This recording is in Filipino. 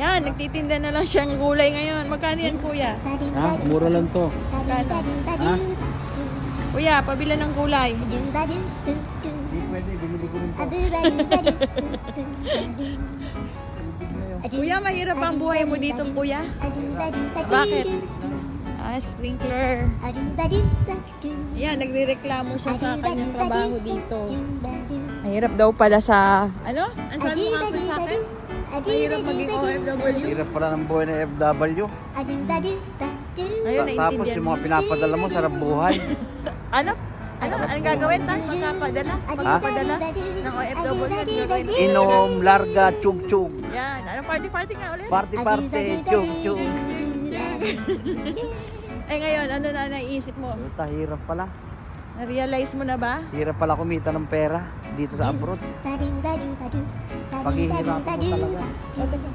Yan, nagtitinda na lang siyang gulay ngayon. Magkano yan, kuya? Ha? Mura lang to. Magkano? Ha? Kuya, pabila ng gulay. Hindi pwede, binili ko rin to. Kuya, mahirap ang buhay mo dito, kuya? Bakit? Sprinkler. Yan, nagre-reklamo siya sa kanyang trabaho dito. Mahirap daw pala sa... Ano? Ang sabi mo nga sa akin? Mahirap maging OFW. Hirap pala ng buhay ng FW. Ayun, Tapos naintindihan yung mo. mga pinapadala mo, sarap buhay. Ano? Anong gagawin tayo? Pagkapadala? Pagkapadala ng OFW? Anong gagawin? Inom, larga, chug-chug. Yan. Anong party-party nga ulit? Party-party, chug-chug. Eh ngayon, ano na naiisip mo? Puta, hirap pala. Na-realize mo na ba? Hirap pala kumita ng pera dito sa abroad. Paghihirapan mo talaga. O, teka.